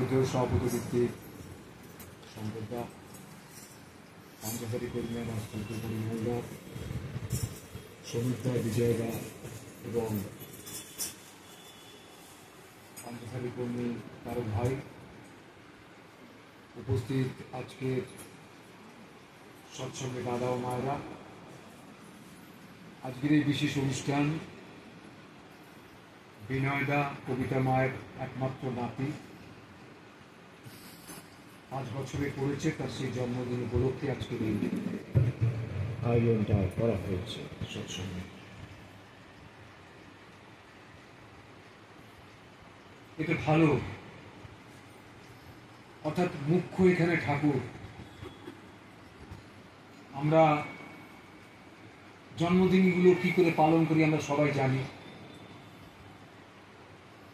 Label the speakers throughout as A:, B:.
A: ভারতীয় সভাপতি ভিত্তিক সম্প্রদা পাঞ্জাবারি কর্মী রাষ্ট্রপতি পরিমণ্ডল সমীরদা বিজয়দা এবং পাঞ্জাবারি কর্মী তার ভাই উপস্থিত আজকের সৎসঙ্গে দাদা ও মায়েরা, আজকের এই বিশেষ অনুষ্ঠান বিনয়দা কবিতা মায়ের একমাত্র নাতি 5 বছরে পড়েছে, তার সেই জন্মদিন উপলক্ষে আজকের এই আয়োজনটা করা হয়েছে সৎসঙ্গে। এটা ভালো, অর্থাৎ মুখ্য এখানে ঠাকুর। আমরা জন্মদিনগুলো কি করে পালন করি আমরা সবাই জানি,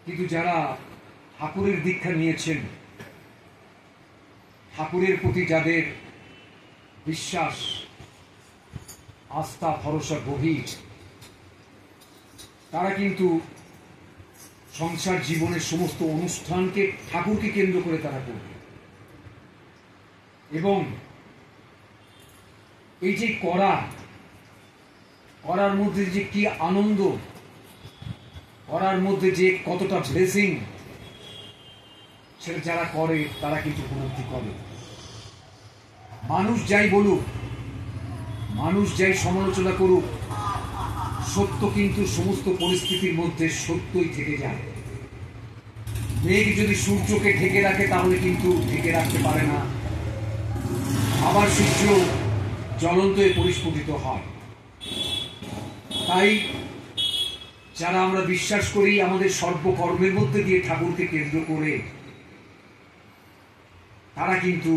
A: কিন্তু যারা ঠাকুরের দীক্ষা নিয়েছেন, ঠাকুরের প্রতি যাদের বিশ্বাস, আস্থা, ভরসা গভীর, তারা কিন্তু সংসার জীবনের সমস্ত অনুষ্ঠানকে ঠাকুরকে কেন্দ্র করে তারা করবে। এবং এই যে করার মধ্যে যে কি আনন্দ, করার মধ্যে যে কতটা ব্লেসিং, সেটা যারা করে তারা কিন্তু উপলব্ধি করে। মানুষ যাই বলুক, মানুষ যাই সমালোচনা করুক, সত্য কিন্তু সমস্ত পরিস্থিতির মধ্যে সত্যই থেকে যায়। মেঘ যদি সূর্যকে ঢেকে রাখে তাহলে কিন্তু ঢেকে রাখতে পারে না, আবার সূর্য জ্বলন্ত হয়ে পরিস্ফুটিত হয়। তাই যারা আমরা বিশ্বাস করি আমাদের সর্বকর্মের মধ্যে দিয়ে ঠাকুরকে কেন্দ্র করে, তারা কিন্তু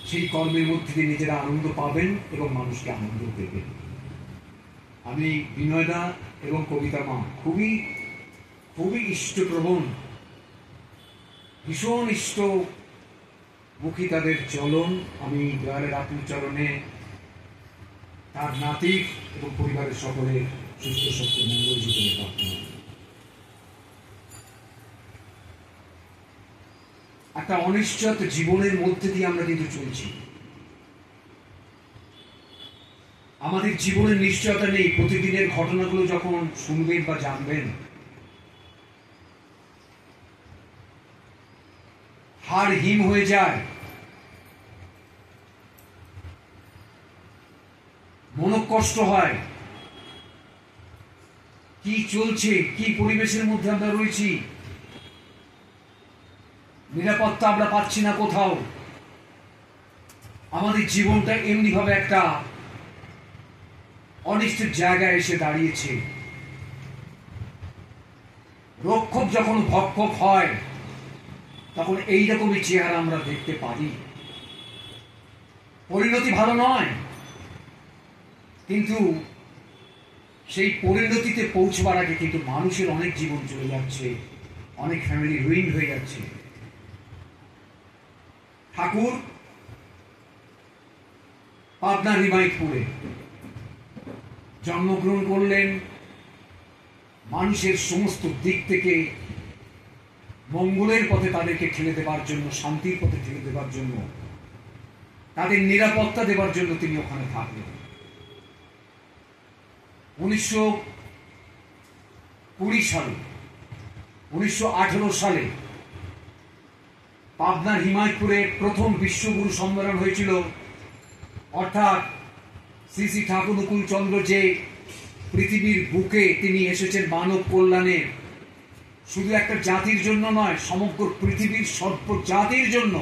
A: সেই কর্মের মধ্যে দিয়ে নিজেরা আনন্দ পাবেন এবং মানুষকে আনন্দ দেবেন। আমি বিনয়দা এবং কবিতা মা খুবই খুবই ইষ্টপ্রবণ, ভীষণ ইষ্টমুখী তাদের চলন। আমি দয়ালের আতুল চরণে তার নাতির এবং পরিবারের সকলের সুস্থ সত্য মঙ্গল জীবনে প্রার্থনা। একটা অনিশ্চিত জীবনের মধ্যে দিয়ে আমরা কিন্তু চলছি। আমাদের জীবনের নিশ্চয়তা নেই। প্রতিদিনের ঘটনাগুলো যখন শুনবেন বা জানবেন, হাড় হিম হয়ে যায়, মনোকষ্ট হয়। কি চলছে, কি পরিবেশের মধ্যে আমরা রয়েছি, নিরাপত্তা আমরা পাচ্ছি না কোথাও। আমাদের জীবনটা এমনি ভাবে একটা অনিশ্চিত জায়গায় এসে দাঁড়িয়েছে। রক্ষক যখন ভক্ষক হয় তখন এইরকমই চেহারা আমরা দেখতে পারি। পরিণতি ভালো নয়, কিন্তু সেই পরিণতিতে পৌঁছবার আগে কিন্তু মানুষের অনেক জীবন চলে যাচ্ছে, অনেক ফ্যামিলি রুইন হয়ে যাচ্ছে। ঠাকুর পাবনার হিমায়তপুরে জন্মগ্রহণ করলেন মানুষের সমস্ত দিক থেকে মঙ্গলের পথে তাদেরকে ঠেলে দেবার জন্য, শান্তির পথে ঠেলে দেবার জন্য, তাদের নিরাপত্তা দেবার জন্য তিনি ওখানে থাকলেন। 1920 সালে, 1918 সালে পাবনার হিমায়তপুরে প্রথম বিশ্বগুরু সম্মেলন হয়েছিল। অর্থাৎ শ্রী শ্রী ঠাকুর অনুকূল চন্দ্র যে পৃথিবীর বুকে তিনি এসেছেন মানব কল্যাণে, শুধু একটা জাতির জন্য নয়, সমগ্র পৃথিবীর সর্ব জাতির জন্য।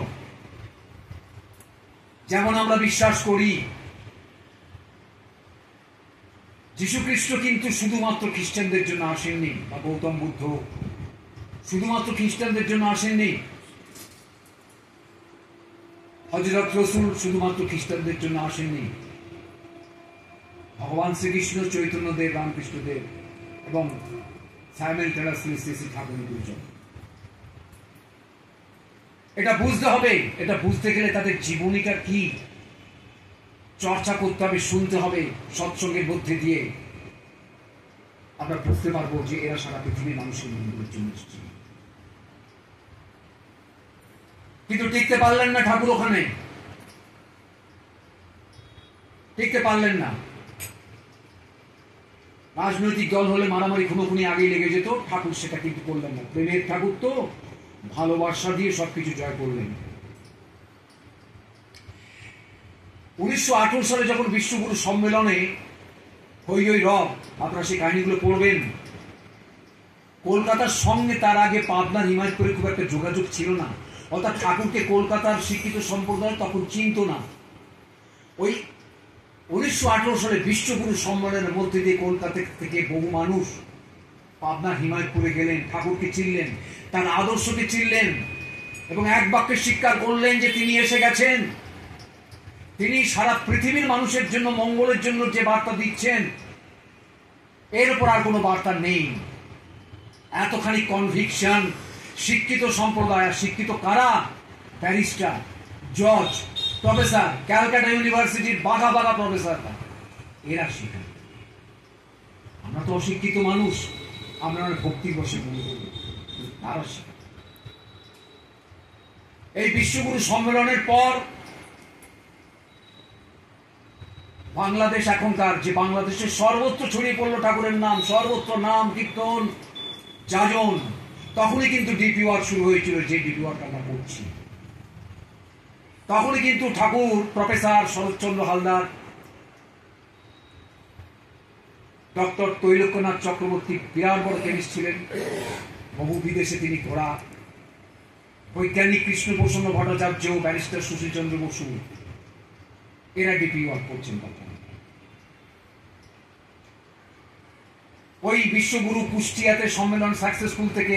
A: যেমন আমরা বিশ্বাস করি যীশুখ্রিস্ট কিন্তু শুধুমাত্র খ্রিস্টানদের জন্য আসেননি, বা গৌতম বুদ্ধ শুধুমাত্র খ্রিস্টানদের জন্য আসেননি, হযরত রাসূল শুধুমাত্র খ্রিস্টানদের জন্য আসেননি, ভগবান শ্রীকৃষ্ণ, চৈতন্যদেব, রামকৃষ্ণদেব এবং সাইমেলটেনাসলি শ্রী শ্রী ঠাকুর দুজন। এটা বুঝতে হবে। এটা বুঝতে গেলে তাদের জীবনীটা কি চর্চা করতে হবে, শুনতে হবে। সৎসঙ্গের মধ্যে দিয়ে আমরা বুঝতে পারবো যে এরা সারা পৃথিবীর মানুষের মঙ্গলের জন্য এসেছে। কিন্তু টিকতে পারলেন না ঠাকুর, ওখানে টিকতে পারলেন না। রাজনৈতিক দল হলে মারামারি খুনোখুনি আগেই লেগে যেত, ঠাকুর সেটা কিন্তু করলেন না। প্রেমের ঠাকুর তো ভালোবাসা দিয়ে সবকিছু জয় করলেন। 1918 সালে যখন বিশ্বগুরু সম্মেলনে হই হই রব, আপনারা সেই কাহিনীগুলো পড়বেন। কলকাতার সঙ্গে তার আগে পাবনার হিমায়তপুরে খুব একটা যোগাযোগ ছিল না, অর্থাৎ ঠাকুরকে কলকাতার শিক্ষিত সম্প্রদায় তখন চিনত না। ওই 1918 সালে বিশ্বগুরু সম্মেলনের মধ্যে দিয়ে কলকাতা থেকে বহু মানুষ পাবনার হিমায়তপুরে গেলেন, ঠাকুরকে চিনলেন, তার আদর্শকে চিনলেন এবং এক বাক্যে স্বীকার করলেন যে তিনি এসে গেছেন। তিনি সারা পৃথিবীর মানুষের জন্য, মঙ্গলের জন্য যে বার্তা দিচ্ছেন, এর উপর আর কোনো বার্তা নেই। এতখানি কনভিকশন শিক্ষিত সম্প্রদায়। শিক্ষিত কারা? ব্যারিস্টার, জজ, প্রফেসর, ক্যালকাটা ইউনিভার্সিটির বাঘা বাঘা প্রফেসর, এরা শিখায়। আমরা তো অশিক্ষিত মানুষ, আমরা ভক্তি বসে মনে করি, তারা শিখায়। এই বিশ্বগুরু সম্মেলনের পর বাংলাদেশ, এখনকার যে বাংলাদেশের সর্বত্র ছড়িয়ে পড়লো ঠাকুরের নাম, সর্বত্র নাম কীর্তন, যাজন। তখনই কিন্তু ডিপি ওয়ার্ক শুরু হয়েছিল, যে ডিপি ওয়ার্ক আমরা করছি। তখনই কিন্তু ঠাকুর, প্রফেসর শরৎচন্দ্র হালদার, ডক্টর তৈলক্যনাথ চক্রবর্তী বিরাট বড় কেমিস্ট ছিলেন, বহু বিদেশে তিনি ঘোরা, বৈজ্ঞানিক কৃষ্ণপ্রসন্ন ভট্টাচার্য, ব্যারিস্টার সুশীলচন্দ্র বসু, এরা ডিপি ওয়ার্ক করছেন তখন। ওই বিশ্বগুরু কুষ্টিয়াতে সম্মেলন সাকসেসফুল থেকে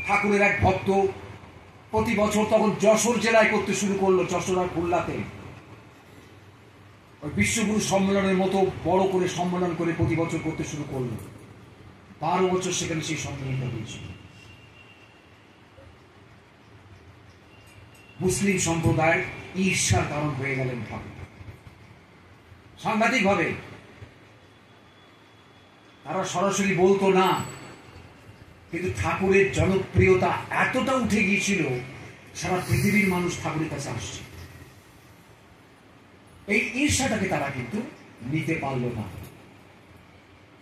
A: ঠাকুরের এক ভক্ত প্রতি বছর তখন যশোর জেলায় করতে শুরু করলো, যশোর আর খুলনাতে। ওই বিশ্বগুরু সম্মেলনের মতো বড় করে সম্মেলন করে প্রতি বছর করতে শুরু করলো। 12 বছর সেখানে সেই সম্মেলনটা হয়েছিল। মুসলিম সম্প্রদায়ের ঈর্ষার কারণ হয়ে গেলেন ঠাকুর সাংঘাতিক ভাবে। তারা সরাসরি বলতো না, কিন্তু ঠাকুরের জনপ্রিয়তা এতটা উঠে গিয়েছিল, সারা পৃথিবীর মানুষ ঠাকুরের কাছে আসছে। এই ঈর্ষাটাকে তারা কিন্তু নিতে পারল না।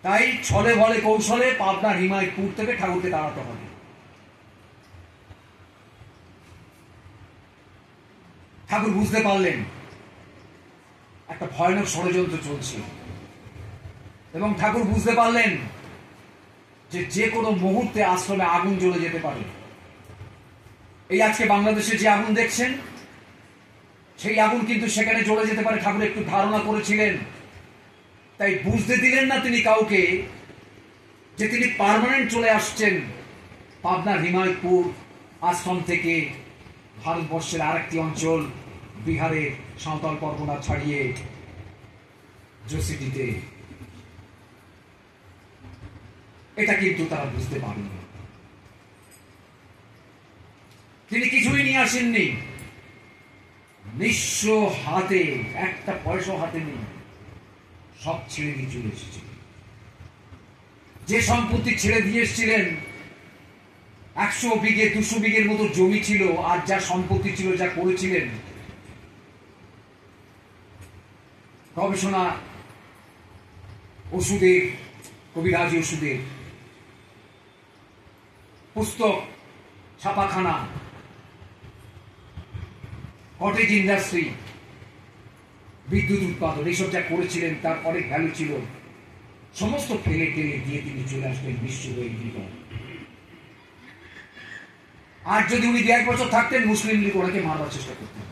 A: তাই ছলে বলে কৌশলে পাবনার হিমায়তপুর থেকে ঠাকুরকে তাড়াতে হবে। ঠাকুর বুঝতে পারলেন একটা ভয়ানক ষড়যন্ত্র চলছে, এবং ঠাকুর বুঝতে পারলেন যে যে কোনো মুহূর্তে আশ্রমে আগুন জ্বলে যেতে পারে। এই আজকে বাংলাদেশে যে আগুন দেখছেন, সেই আগুন কিন্তু সেখানে জ্বলে যেতে পারে। ঠাকুর একটু ধারণা করেছিলেন, তাই বুঝতে দিলেন না তিনি কাউকে যে তিনি পার্মানেন্ট চলে আসছেন পাবনার হিমায়তপুর আশ্রম থেকে ভারতবর্ষের আরেকটি অঞ্চল, বিহারের সাঁওতাল পরগনা ছাড়িয়ে জোসিটিতে। এটা কিন্তু তারা বুঝতে পারেনি। তিনি কিছুই নিয়ে আসেননি, নিঃস্ব হাতে, একটা পয়সা হাতে নেই, সব ছেড়ে দিয়ে চলে এসেছিলেন। যে সম্পত্তি ছেড়ে দিয়ে এসেছিলেন, 100 বিঘে 200 বিঘের মতো জমি ছিল, আর যা সম্পত্তি ছিল, যা করেছিলেন, গবেষণা ওষুধের, কবিরাজি ওষুধের পুস্তক, ছাপাখানা, কটেজ ইন্ডাস্ট্রি, বিদ্যুৎ উৎপাদন, এইসব যা করেছিলেন তার অনেক ভ্যালু ছিল। সমস্ত ফেলে টেলে দিয়ে তিনি চলে আসলেন বিশ্বজয়ী জীবন। আর যদি উনি 1 বছর থাকতেন, মুসলিম লীগ ওনাকে মারবার চেষ্টা করতেন।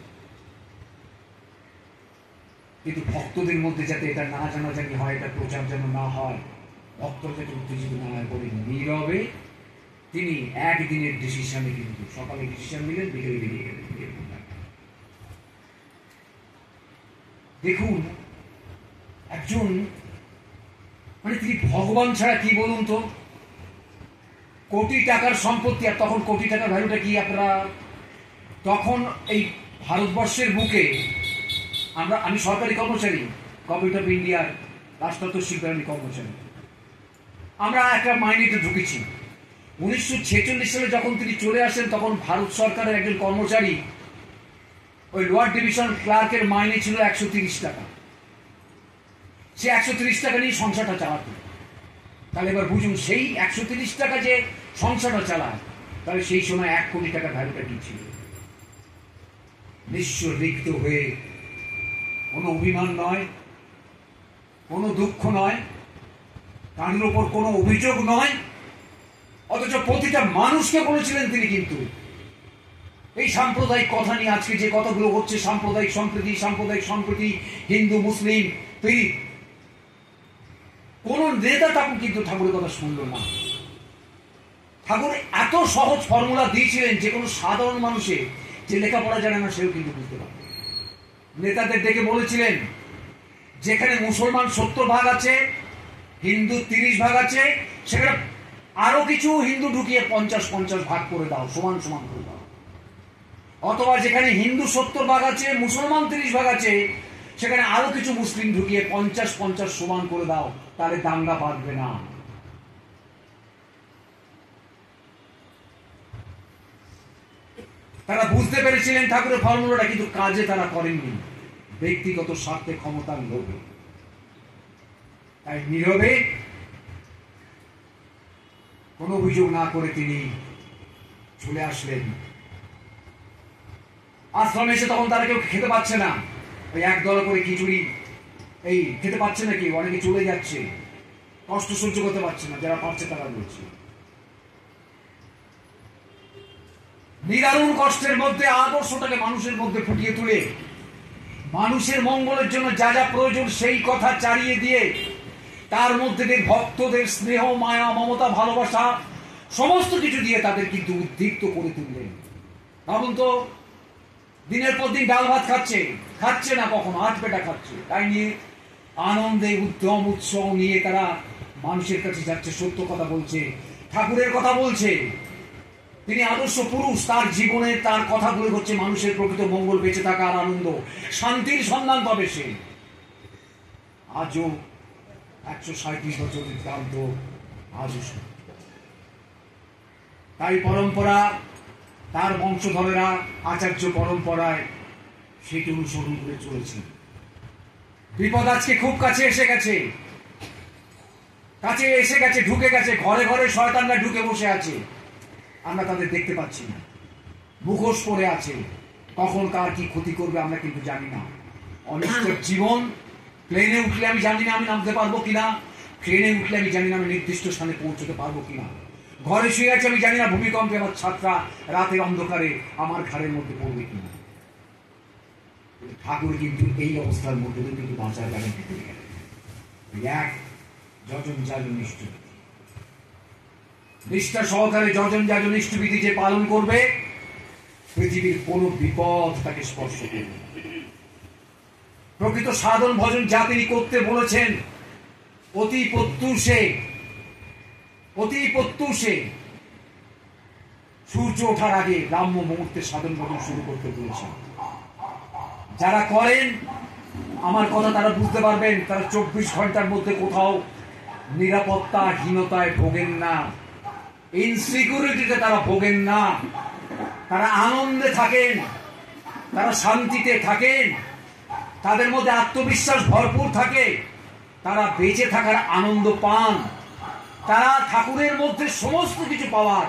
A: কিন্তু ভক্তদের মধ্যে যাতে এটা না জানাজানি হয়, এটা প্রচার যেন না হয়, ভক্তরা যাতে উত্তেজিত না হয় বলে নীরবে তিনি একদিনের ডিসিশনে, কিন্তু সকালে ডিসিশন নিলেন, বিকেলে বেরিয়ে গেলেন। দেখুন, একজন মানে তিনি ভগবান ছাড়া কি বলুন তো, কোটি টাকার সম্পত্তি। আর তখন কোটি টাকার ভ্যালুটা কি আপনারা, তখন এই ভারতবর্ষের বুকে আমি সরকারি কর্মচারী, গভর্নমেন্ট অফ ইন্ডিয়ার রাষ্ট্রতত্ত্ব শিল্পায়নী কর্মচারী, আমরা একটা মাইনেতে ঢুকেছি। 1946 সালে যখন তিনি চলে আসেন তখন ভারত সরকারের একজন কর্মচারী ওই লোয়ার ডিভিশন ক্লার্কের মাইনে ছিল 130 টাকা। সে 130 টাকা নিয়ে সংসারটা চালাতো। তাহলে এবার বুঝুন, সেই 130 টাকা যে সংসারটা চালায়, তাহলে সেই সময় 1 কোটি টাকা ভ্যালুটা কি ছিল? নিঃস্ব রিক্ত হয়ে, কোনো অভিমান নয়, কোনো দুঃখ নয়, তার উপর কোনো অভিযোগ নয়, অথচ প্রতিটা মানুষকে বলেছিলেন তিনি। কিন্তু এই সাম্প্রদায়িক কথা নিয়ে আজকে যে কথাগুলো হচ্ছে, সাম্প্রদায়িক সম্প্রীতি, হিন্দু মুসলিম পীড়িত, কোন নেতা কিন্তু ঠাকুরের কথা শুনল না। ঠাকুর এত সহজ ফর্মুলা দিয়েছিলেন যে কোনো সাধারণ মানুষের যে লেখাপড়া জানে না সেও কিন্তু বুঝতে পারবে। নেতাদের ডেকে বলেছিলেন, যেখানে মুসলমান 70 ভাগ আছে, হিন্দু 30 ভাগ আছে, সেখানে আরো কিছু হিন্দু ঢুকিয়ে 50-50 ভাগ করে দাও, সমান সমান করে দাও। অথবা যেখানে হিন্দু 70 ভাগ আছে, মুসলমান 30 ভাগ আছে, সেখানে আরো কিছু মুসলিম ঢুকিয়ে 50-50 সমান করে দাও, তাহলে দাঙ্গা বাঁধবে না। তারা বুঝতে পেরেছিলেন ঠাকুরের ফর্মুলাটা, কিন্তু কাজে তারা করেননি, ব্যক্তিগত স্বার্থে, ক্ষমতার লোভে। তাই নীরবে কোন অভিযোগ না করে তিনি চলে আসলেন আশ্রমে। এসে তখন তারা কেউ খেতে পাচ্ছে না, ওই 1 দলা করে খিচুড়ি এই খেতে পাচ্ছে না, কি অনেকে চলে যাচ্ছে, কষ্ট সহ্য করতে পারছে না, যারা পারছে তারা বলছে। নিদারুণ কষ্টের মধ্যে আদর্শটাকে মানুষের মধ্যে ফুটিয়ে তুলে মানুষের মঙ্গলের জন্য যা যা প্রয়োজন সেই কথা চালিয়ে দিয়ে তার মধ্যে ভক্তদের স্নেহ, মায়া, মমতা, ভালোবাসা সমস্ত কিছু দিয়ে তাদের কিন্তু উদ্দীপ্ত করে তুললেন। ভাবুন তো, দিনের পর দিন ডাল ভাত খাচ্ছে না, কখনো 8 পেটা খাচ্ছে, তাই নিয়ে আনন্দে উদ্যম উৎসব নিয়ে তারা মানুষের কাছে যাচ্ছে, সত্য কথা বলছে, ঠাকুরের কথা বলছে। তিনি আদর্শ পুরুষ, তার জীবনে তার কথাগুলো হচ্ছে মানুষের প্রকৃত মঙ্গল, বেঁচে থাকার আনন্দ, শান্তির সন্ধান পাবে সে। আজও 137 বছর অতিক্রান্ত, আজও তাই পরম্পরা, তার বংশধরেরা আচার্য পরম্পরায় সেটি অনুসরণ করে চলেছে। বিপদ আজকে খুব কাছে এসে গেছে, ঢুকে গেছে, ঘরে ঘরে শয়তানরা ঢুকে বসে আছে, আমরা তাদের দেখতে পাচ্ছি না, মুখোশ পরে আছে, কখন কার কি ক্ষতি করবে আমরা কিন্তু জানি না। অনিশ্চিত জীবন। প্লেনে উঠলে আমি জানি না আমি নামতে পারবো কিনা, ট্রেনে উঠলে আমি জানি না আমি নির্দিষ্ট স্থানে পৌঁছতে পারবো কিনা, ঘরে শুয়ে আছে আমি জানি না ভূমিকম্পে আমার ছাত্রা রাতের অন্ধকারে আমার ঘাড়ের মধ্যে পড়বে কিনা। ঠাকুর কিন্তু এই অবস্থার মধ্যে কিন্তু বাঁচার গ্যারান্টি দিয়ে গেলেন। এক যজন যাজন নিষ্ঠবিধি, নিষ্ঠা সহকারে যজন যাজন নিষ্ঠবিধি যে পালন করবে, পৃথিবীর কোন বিপদ তাকে স্পর্শ করবে। প্রকৃত সাধন ভজন যা তিনি করতে বলেছেন, অতি প্রত্যুষে সূর্য ওঠার আগে গ্রাম্য মুহূর্তে সাধন ভজন শুরু করতে বলেছেন। যারা করেন, আমার কথা তারা বুঝতে পারবেন, তারা 24 ঘন্টার মধ্যে কোথাও নিরাপত্তাহীনতায় ভোগেন না, ইনসিকিউরিটিতে তারা ভোগেন না, তারা আনন্দে থাকেন, তারা শান্তিতে থাকেন, তাদের মধ্যে আত্মবিশ্বাস ভরপুর থাকে, তারা বেঁচে থাকার আনন্দ পান, তারা ঠাকুরের মধ্যে সমস্ত কিছু পাওয়ার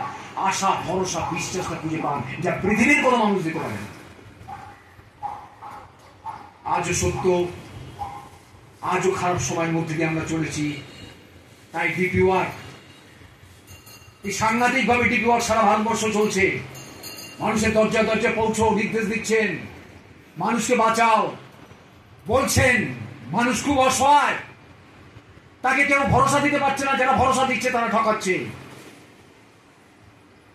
A: আশা, ভরসা, বিশ্বাসটা খুঁজে পান, যা পৃথিবীর কোনো মানুষ দিতে পারে না। আজও সত্য, আজও খারাপ সময়ের মধ্যে দিয়ে আমরা চলেছি। তাই ডিপি ওয়ার্ক, এই সাংঘাতিক ভাবে ডিপি ওয়ার্ক সারা ভারতবর্ষ চলছে। মানুষের দরজায় দরজায় পৌঁছো নির্দেশ দিচ্ছেন, মানুষকে বাঁচাও বলছেন। মানুষ খুব অসহায়, তাকে কেউ ভরসা দিতে পারছে না, যারা ভরসা দিচ্ছে তারা ঠকাচ্ছে।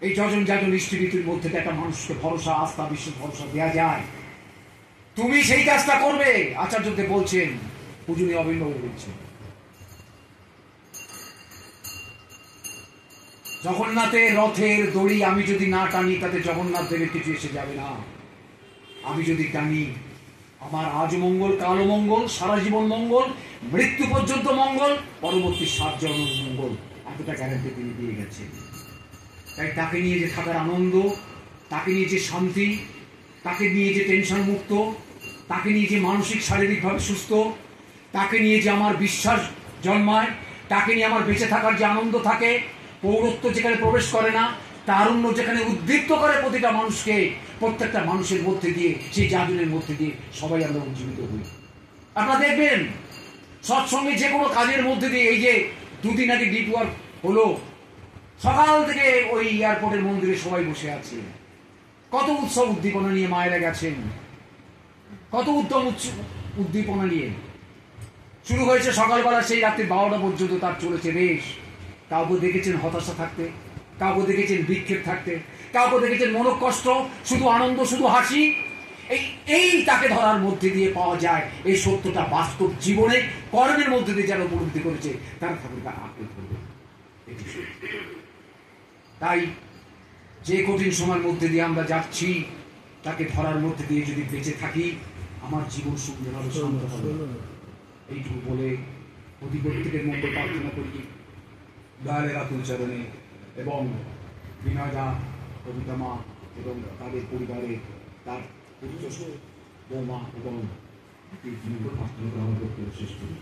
A: এই যজন যাজন নিষ্ঠবিধির মধ্যে একটা মানুষকে ভরসা, আস্থা, বিশ্বাস, ভরসা দেওয়া যায়। তুমি সেই কাজটা করবে, আচার্যদেব বলছেন, পূজনীয় অবিন্দ বলছেন। জগন্নাথের রথের দড়ি আমি যদি না টানি, তাতে জগন্নাথ দেবের কিছু এসে যাবে না। আমি যদি টানি, আমার আজ মঙ্গল, কালো মঙ্গল, সারা জীবন মঙ্গল, মৃত্যু পর্যন্ত মঙ্গল, পরবর্তী 7 জন্ম মঙ্গল, এতটা গ্যারান্টি তিনি দিয়ে গেছেন। তাই তাকে নিয়ে যে থাকার আনন্দ, তাকে নিয়ে যে শান্তি, তাকে নিয়ে যে টেনশন মুক্ত, তাকে নিয়ে যে মানসিক শারীরিকভাবে সুস্থ, তাকে নিয়ে যে আমার বিশ্বাস জন্মায়, তাকে নিয়ে আমার বেঁচে থাকার যে আনন্দ থাকে, পৌরত্ব যেখানে প্রবেশ করে না, তারুণ্য যেখানে উদ্দীপ্ত করে প্রতিটা মানুষকে, প্রত্যেকটা মানুষের মধ্যে দিয়ে, সেই জাদুনের মধ্যে দিয়ে সবাই আমরা উজ্জীবিত হই। আপনারা দেখবেন সৎসঙ্গে যে কোনো কাজের মধ্যে দিয়ে, এই যে দুদিন আগে ডিপ ওয়ার্ক হলো, সকাল থেকে ওই এয়ারপোর্টের মন্দিরে সবাই বসে আছে, কত উৎসব উদ্দীপনা নিয়ে মায়েরা গেছেন, কত উদ্যম উদ্দীপনা নিয়ে শুরু হয়েছে সকালবেলা, সেই রাত্রি 12টা পর্যন্ত তার চলেছে বেশ। কাউকে দেখেছেন হতাশা থাকতে, কাউকে দেখেছেন বিক্ষেপ থাকতে, কাউকে দেখেছেন মনোকষ্ট, শুধু আনন্দ, শুধু হাসি। এই তাকে ধরার মধ্যে দিয়ে পাওয়া যায় এই সত্যটা বাস্তব জীবনে কর্মের মধ্যে দিয়ে যারা উপলব্ধি করেছে তারা ঠাকুরকে আঁকড়ে ধরবে। তাই যে কঠিন সময়ের মধ্যে দিয়ে আমরা যাচ্ছি, তাকে ধরার মধ্যে দিয়ে যদি বেঁচে থাকি, আমার জীবন সুন্দর হবে, শান্ত হবে। এইটুকু বলে প্রত্যেকের মঙ্গল প্রার্থনা করি দয়ালের আতুল চরণে, এবং বিনয়দা, কবিতা মা এবং তাদের পরিবারে তার পুত্র বৌমা এবং প্রার্থনা শেষ করি।